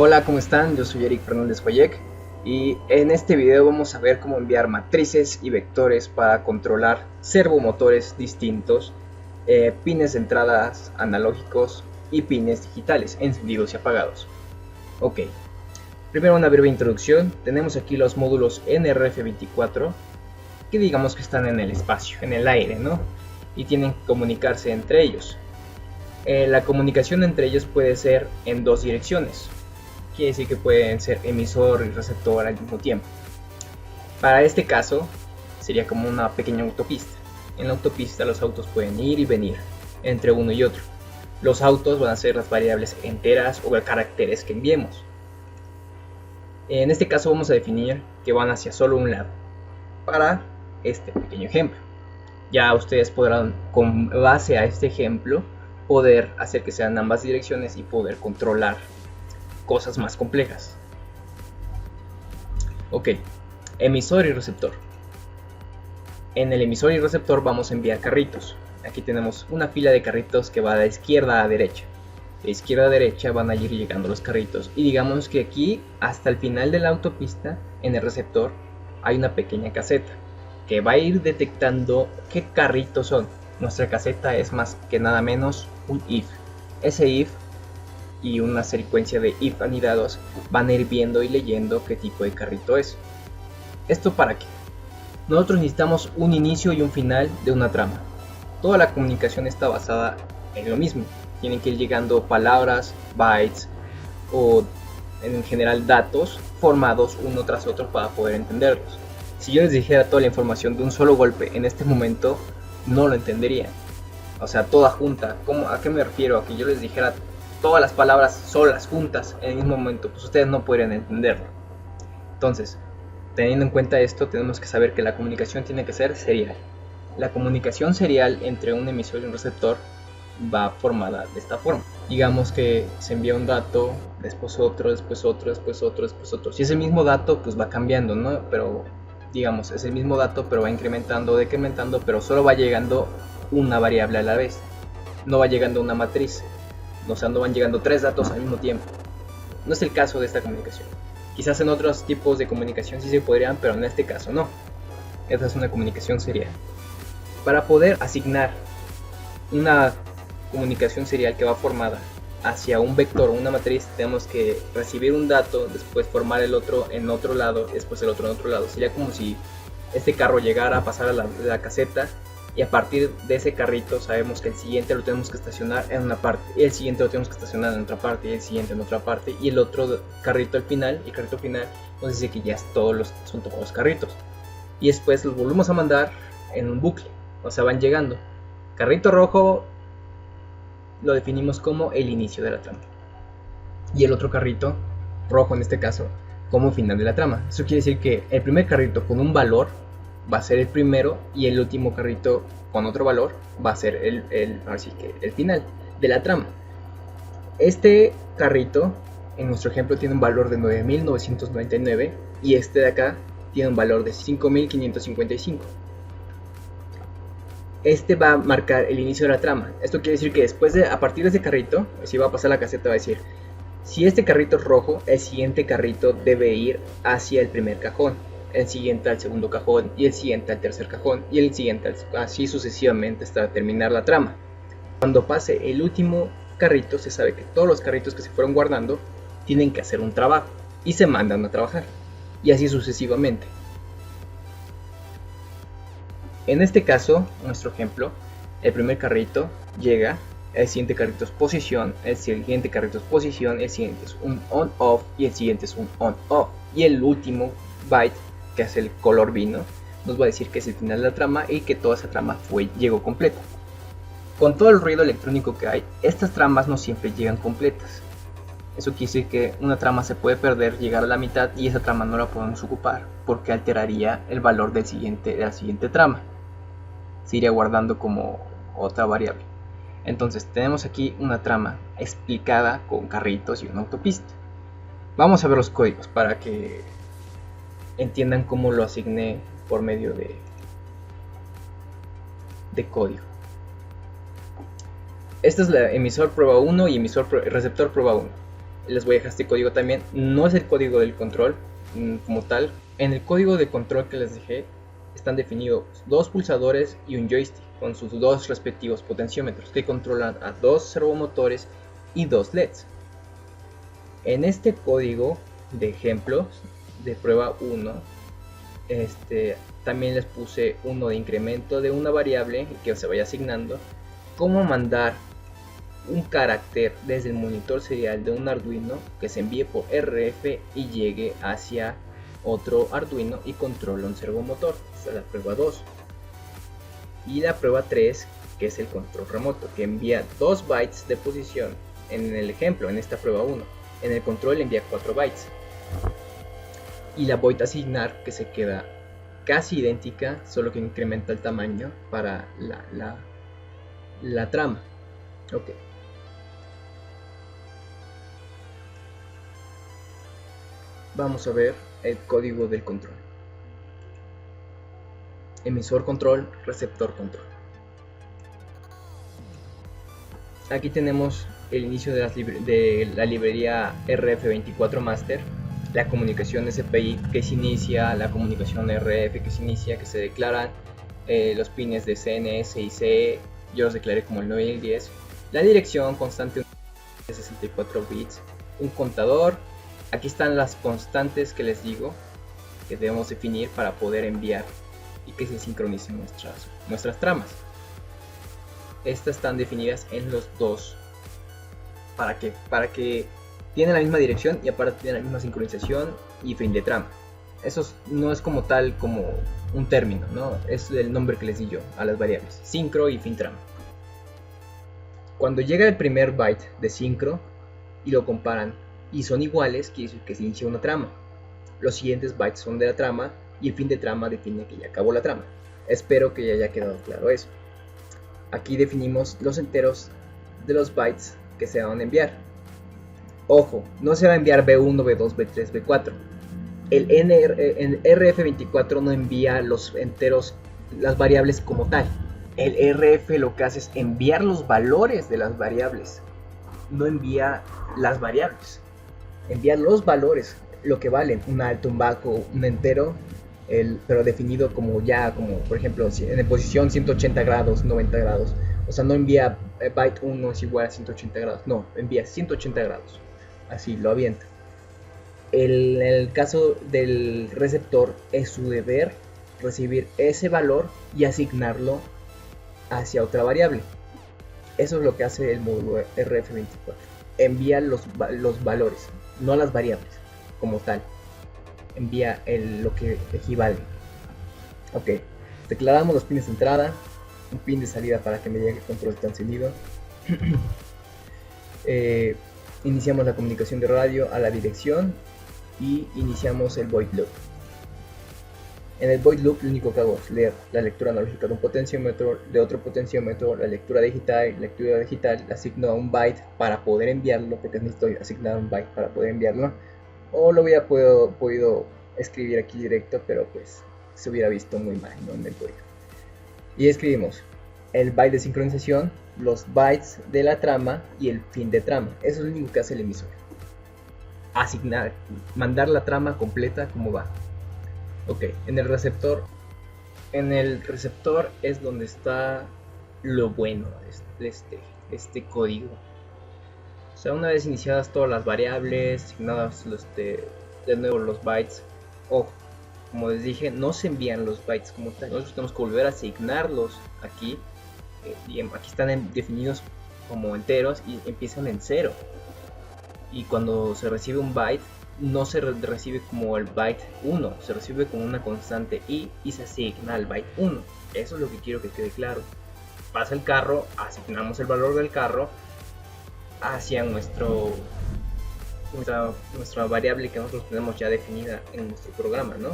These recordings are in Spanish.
Hola, ¿cómo están? Yo soy Eric Fernández Coyec y en este video vamos a ver cómo enviar matrices y vectores para controlar servomotores distintos, pines de entradas analógicos y pines digitales encendidos y apagados. Ok, primero una breve introducción. Tenemos aquí los módulos NRF24 que digamos que están en el espacio, en el aire, ¿no? Y tienen que comunicarse entre ellos. La comunicación entre ellos puede ser en dos direcciones. Quiere decir que pueden ser emisor y receptor al mismo tiempo. Para este caso sería como una pequeña autopista. En la autopista los autos pueden ir y venir entre uno y otro. Los autos van a ser las variables enteras o caracteres que enviemos. En este caso vamos a definir que van hacia solo un lado para este pequeño ejemplo. Ya ustedes podrán, con base a este ejemplo, poder hacer que sean ambas direcciones y poder controlar cosas más complejas. Ok, emisor y receptor. En el emisor y receptor vamos a enviar carritos. Aquí tenemos una fila de carritos que va de izquierda a derecha. De izquierda a derecha van a ir llegando los carritos. Y digamos que aquí, hasta el final de la autopista, en el receptor, hay una pequeña caseta que va a ir detectando qué carritos son. Nuestra caseta es más que nada menos un if. Ese if y una secuencia de if anidados van a ir viendo y leyendo qué tipo de carrito es. ¿Esto para qué? Nosotros necesitamos un inicio y un final de una trama. Toda la comunicación está basada en lo mismo. Tienen que ir llegando palabras, bytes o en general datos formados uno tras otro para poder entenderlos. Si yo les dijera toda la información de un solo golpe en este momento, no lo entenderían. O sea, toda junta. ¿A qué me refiero? A que yo les dijera todas las palabras solas, juntas, en el mismo momento, pues ustedes no podrían entenderlo. Entonces, teniendo en cuenta esto, tenemos que saber que la comunicación tiene que ser serial. La comunicación serial entre un emisor y un receptor va formada de esta forma. Digamos que se envía un dato, después otro, después otro, después otro, después otro. Si es el mismo dato, pues va cambiando, ¿no? Pero, digamos, es el mismo dato, pero va incrementando, decrementando, pero solo va llegando una variable a la vez. No va llegando una matriz. O sea, no van llegando tres datos al mismo tiempo. No es el caso de esta comunicación. Quizás en otros tipos de comunicación sí se podrían, pero en este caso no. Esta es una comunicación serial. Para poder asignar una comunicación serial que va formada hacia un vector o una matriz, tenemos que recibir un dato, después formar el otro en otro lado, después el otro en otro lado. Sería como si este carro llegara a pasar a la caseta, y a partir de ese carrito sabemos que el siguiente lo tenemos que estacionar en una parte, y el siguiente lo tenemos que estacionar en otra parte, y el siguiente en otra parte, y el otro carrito al final, y el carrito final nos dice que ya son todos los carritos. Y después los volvemos a mandar en un bucle, o sea, van llegando. Carrito rojo lo definimos como el inicio de la trama, y el otro carrito, rojo en este caso, como final de la trama. Eso quiere decir que el primer carrito con un valor va a ser el primero, y el último carrito con otro valor va a ser el final de la trama. Este carrito en nuestro ejemplo tiene un valor de 9.999 y este de acá tiene un valor de 5.555. Este va a marcar el inicio de la trama. Esto quiere decir que a partir de ese carrito, si va a pasar la caseta, va a decir: si este carrito es rojo, el siguiente carrito debe ir hacia el primer cajón, el siguiente al segundo cajón, y el siguiente al tercer cajón, y el siguiente así sucesivamente hasta terminar la trama. Cuando pase el último carrito, se sabe que todos los carritos que se fueron guardando tienen que hacer un trabajo y se mandan a trabajar, y así sucesivamente. En este caso, nuestro ejemplo, el primer carrito llega, el siguiente carrito es posición, el siguiente carrito es posición, el siguiente es un on-off y el siguiente es un on-off, y el último byte, que es el color vino, nos va a decir que es el final de la trama y que toda esa trama llegó completa. Con todo el ruido electrónico que hay, estas tramas no siempre llegan completas. Eso quiere decir que una trama se puede perder, llegar a la mitad y esa trama no la podemos ocupar porque alteraría el valor de la siguiente trama. Se iría guardando como otra variable. Entonces tenemos aquí una trama explicada con carritos y una autopista. Vamos a ver los códigos para que entiendan cómo lo asigné por medio de código. Esta es la emisor prueba 1 y receptor prueba 1. Les voy a dejar este código también. No es el código del control como tal. En el código de control que les dejé están definidos dos pulsadores y un joystick con sus dos respectivos potenciómetros que controlan a dos servomotores y dos LEDs. En este código de ejemplos de prueba 1 también les puse uno de incremento de una variable que se vaya asignando, cómo mandar un carácter desde el monitor serial de un Arduino que se envíe por RF y llegue hacia otro Arduino y controle un servomotor. Esta es la prueba 2. Y la prueba 3, que es el control remoto, que envía 2 bytes de posición en el ejemplo, en esta prueba 1. En el control envía 4 bytes. Y la voy a asignar, que se queda casi idéntica, solo que incrementa el tamaño para la trama. Ok. Vamos a ver el código del control. Emisor control, receptor control. Aquí tenemos el inicio de la librería RF24 Master, la comunicación SPI que se inicia, la comunicación RF que se inicia, que se declaran los pines de CNS y CE, yo los declaré como el 9 y el 10, la dirección constante de 64 bits, un contador. Aquí están las constantes que les digo que debemos definir para poder enviar y que se sincronicen nuestras tramas. Estas están definidas en los dos. ¿Para qué? Para que tienen la misma dirección y aparte tienen la misma sincronización y fin de trama. Eso no es como tal como un término, ¿no? Es el nombre que les di yo a las variables, sincro y fin trama. Cuando llega el primer byte de sincro y lo comparan y son iguales, quiere decir que se inicia una trama. Los siguientes bytes son de la trama y el fin de trama define que ya acabó la trama. Espero que ya haya quedado claro eso. Aquí definimos los enteros de los bytes que se van a enviar. Ojo, no se va a enviar B1, B2, B3, B4. El RF24 no envía los enteros, las variables como tal. El RF lo que hace es enviar los valores de las variables. No envía las variables. Envía los valores, lo que valen, un alto, un bajo, un entero, pero definido como por ejemplo en posición 180 grados, 90 grados. O sea, no envía byte 1 es igual a 180 grados, no, envía 180 grados. Así lo avienta. En el caso del receptor es su deber recibir ese valor y asignarlo hacia otra variable. Eso es lo que hace el módulo RF24. Envía los valores, no las variables como tal. Envía lo que equivale. Ok, declaramos los pines de entrada, un pin de salida para que me llegue el control transcedido. Iniciamos la comunicación de radio a la dirección y iniciamos el void loop. En el void loop lo único que hago es leer la lectura analógica de un potenciómetro, de otro potenciómetro, la lectura digital, le asigno a un byte para poder enviarlo, porque necesito asignar un byte para poder enviarlo, o lo hubiera podido escribir aquí directo, pero pues se hubiera visto muy mal, ¿no? En el código. Y escribimos el byte de sincronización, los bytes de la trama y el fin de trama. Eso es lo único que hace el emisor. Asignar, mandar la trama completa como va. Ok, en el receptor es donde está lo bueno de este código. O sea, una vez iniciadas todas las variables, asignadas de nuevo los bytes, ojo, como les dije, no se envían los bytes como tal. Nosotros tenemos que volver a asignarlos aquí. Y aquí están definidos como enteros y empiezan en 0. Y cuando se recibe un byte, no se recibe como el byte 1, se recibe como una constante i y se asigna al byte 1. Eso es lo que quiero que quede claro. Pasa el carro, asignamos el valor del carro hacia nuestra variable que nosotros tenemos ya definida en nuestro programa, ¿no?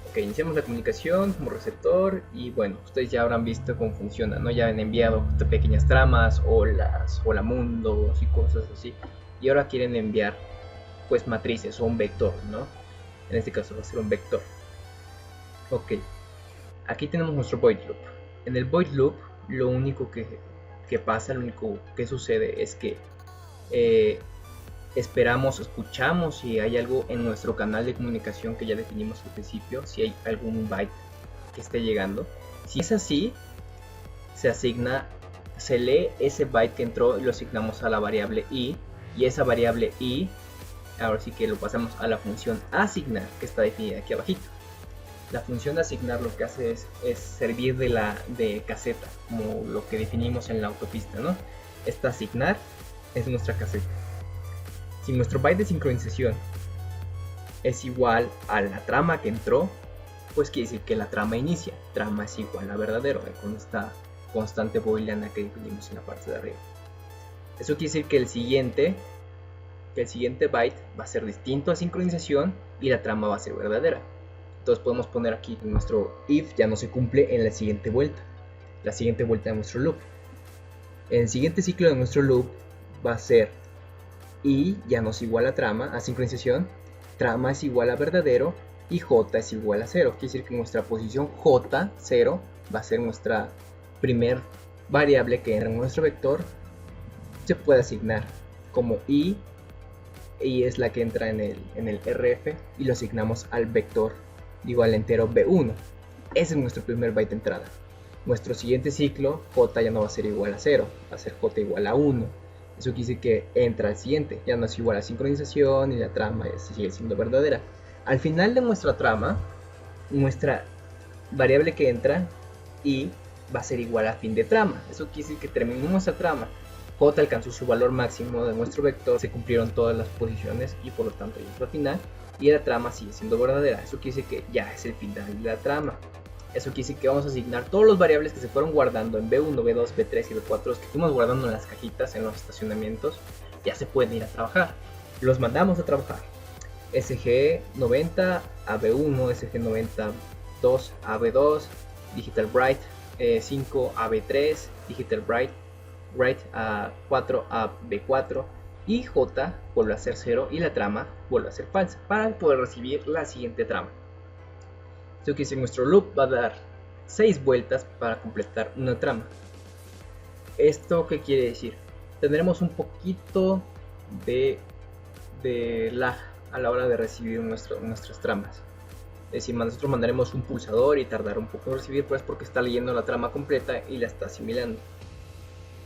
Ok, iniciamos la comunicación como receptor y bueno, ustedes ya habrán visto cómo funciona, ¿no? Ya han enviado pequeñas tramas, olas, hola mundos y cosas así. Y ahora quieren enviar pues matrices o un vector, ¿no? En este caso va a ser un vector. Ok, aquí tenemos nuestro void loop. En el void loop lo único que pasa, lo único que sucede es que escuchamos si hay algo en nuestro canal de comunicación que ya definimos al principio, si hay algún byte que esté llegando. Si es así, se lee ese byte que entró y lo asignamos a la variable i, y esa variable i, ahora sí que lo pasamos a la función asignar, que está definida aquí abajito. La función de asignar lo que hace es servir de caseta, como lo que definimos en la autopista, ¿no? Esta asignar es nuestra caseta. Si nuestro byte de sincronización es igual a la trama que entró, pues quiere decir que la trama inicia. Trama es igual a verdadero, con esta constante booleana que definimos en la parte de arriba. Eso quiere decir que el siguiente byte va a ser distinto a sincronización y la trama va a ser verdadera. Entonces podemos poner aquí que nuestro if ya no se cumple en la siguiente vuelta de nuestro loop. En el siguiente ciclo de nuestro loop va a ser i ya no es igual a trama, a sincronización, trama es igual a verdadero y j es igual a 0. Quiere decir que nuestra posición j, 0, va a ser nuestra primer variable que entra en nuestro vector. Se puede asignar como i es la que entra en el rf y lo asignamos al vector, al entero b1. Ese es nuestro primer byte de entrada. Nuestro siguiente ciclo, j ya no va a ser igual a 0, va a ser j igual a 1. Eso quiere decir que entra al siguiente, ya no es igual a sincronización y la trama sigue siendo verdadera. Al final de nuestra trama, nuestra variable que entra y va a ser igual a fin de trama. Eso quiere decir que terminó nuestra trama. J alcanzó su valor máximo de nuestro vector, se cumplieron todas las posiciones y por lo tanto ya es la final. Y la trama sigue siendo verdadera. Eso quiere decir que ya es el final de la trama. Eso quiere decir que vamos a asignar todos los variables que se fueron guardando en B1, B2, B3 y B4, los que fuimos guardando en las cajitas, en los estacionamientos, ya se pueden ir a trabajar. Los mandamos a trabajar. SG90 a B1, SG92 a B2, Digital Bright 5 a B3, Digital Bright a 4 a B4 y J vuelve a ser 0 y la trama vuelve a ser falsa para poder recibir la siguiente trama. Esto quiere decir que nuestro loop va a dar 6 vueltas para completar una trama. ¿Esto qué quiere decir? Tendremos un poquito de lag a la hora de recibir nuestras tramas. Es decir, nosotros mandaremos un pulsador y tardará un poco en recibir, pues porque está leyendo la trama completa y la está asimilando.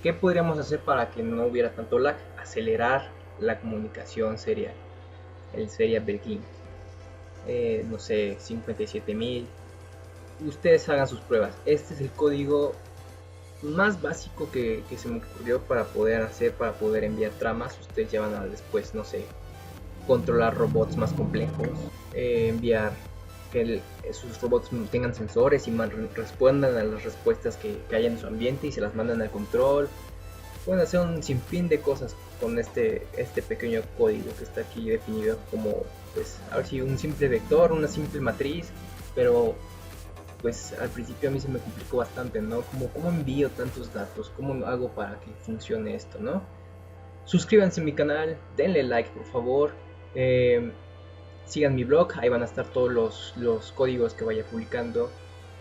¿Qué podríamos hacer para que no hubiera tanto lag? Acelerar la comunicación serial, el serial breaking. No sé, 57.000. Ustedes hagan sus pruebas. Este es el código más básico que se me ocurrió para poder enviar tramas. Ustedes ya van a después, no sé, controlar robots más complejos, enviar que sus robots tengan sensores y respondan a las respuestas que hay en su ambiente y se las mandan al control. Pueden hacer un sinfín de cosas con este pequeño código que está aquí definido como, pues, a ver si un simple vector, una simple matriz, pero pues al principio a mí se me complicó bastante, ¿no? ¿Cómo envío tantos datos? ¿Cómo hago para que funcione esto, no? Suscríbanse a mi canal, denle like por favor, sigan mi blog, ahí van a estar todos los códigos que vaya publicando.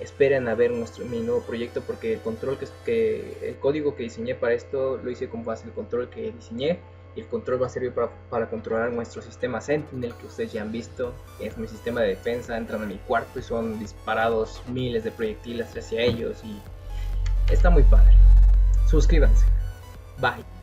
Esperen a ver mi nuevo proyecto porque el código que diseñé para esto lo hice con base en el control que diseñé, y el control va a servir para controlar nuestro sistema Sentinel que ustedes ya han visto. Es mi sistema de defensa. Entran a mi cuarto y son disparados miles de proyectiles hacia ellos y está muy padre. Suscríbanse. Bye.